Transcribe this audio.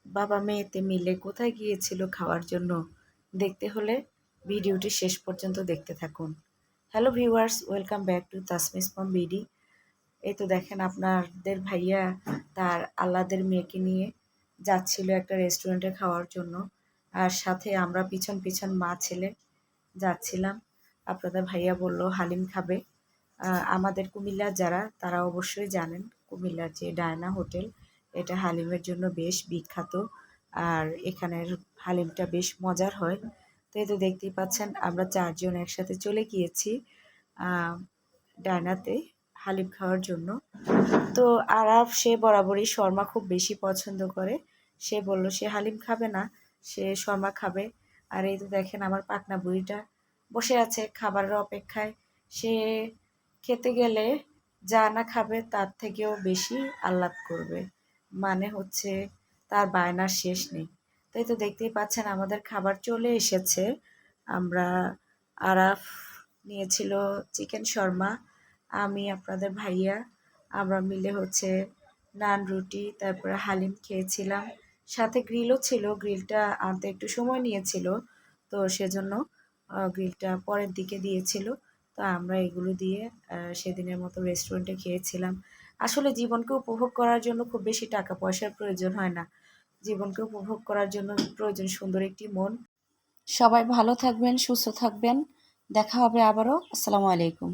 বাবা মেয়েতে মিলে কোথায় গিয়েছিল খাওয়ার জন্য দেখতে হলে ভিডিওটি শেষ পর্যন্ত দেখতে থাকুন। Hello viewers, welcome back to Tasmis mom BD. এই তো দেখেন আপনাদের ভাইয়া তার আল্লাদের মেয়েকে নিয়ে যাচ্ছিল একটা রেস্টুরেন্টে খাওয়ার জন্য, আর সাথে আমরা পিছন পিছন মা ছেলে যাচ্ছিলাম। আপনাদের ভাইয়া বলল হালিম খাবে। আমাদের কুমিল্লার যারা তারা অবশ্যই জানেন কুমিল্লার যে ডায়না হোটেল, এটা হালিমের জন্য বেশ বিখ্যাত। আর এখানের হালিমটা বেশ মজার হয়। তো এই তো দেখতেই পাচ্ছেন আমরা চারজন একসাথে চলে গিয়েছি ডায়নাতে হালিম খাওয়ার জন্য। তো আরাফ সে বরাবরই শর্মা খুব বেশি পছন্দ করে। সে বলল সে হালিম খাবে না, সে শর্মা খাবে। আর এই তো দেখেন আমার পাকনা বুড়িটা বসে আছে খাবারের অপেক্ষায়। সে খেতে গেলে যা না খাবে তার থেকেও বেশি আহ্লাদ করবে, মানে হচ্ছে তার বায়নার শেষ নেই। তাই তো দেখতেই পাচ্ছেন আমাদের খাবার চলে এসেছে। আমরা আরাফ নিয়েছিল চিকেন শর্মা, আমি আপনাদের ভাইয়া আমরা মিলে হচ্ছে নান রুটি তারপরে হালিম খেয়েছিলাম। সাথে গ্রিলও ছিল, গ্রিলটা আনতে একটু সময় নিয়েছিল, তো সেজন্য গ্রিলটা পরের দিকে দিয়েছিল। তো আমরা এগুলো দিয়ে সেদিনের মতো রেস্টুরেন্টে খেয়েছিলাম। আসলে জীবনকে উপভোগ করার জন্য খুব বেশি টাকা পয়সার প্রয়োজন হয় না, জীবনকে উপভোগ করার জন্য প্রয়োজন সুন্দর একটি মন। সবাই ভালো থাকবেন, সুস্থ থাকবেন। দেখা হবে আবারও। আসসালামু আলাইকুম।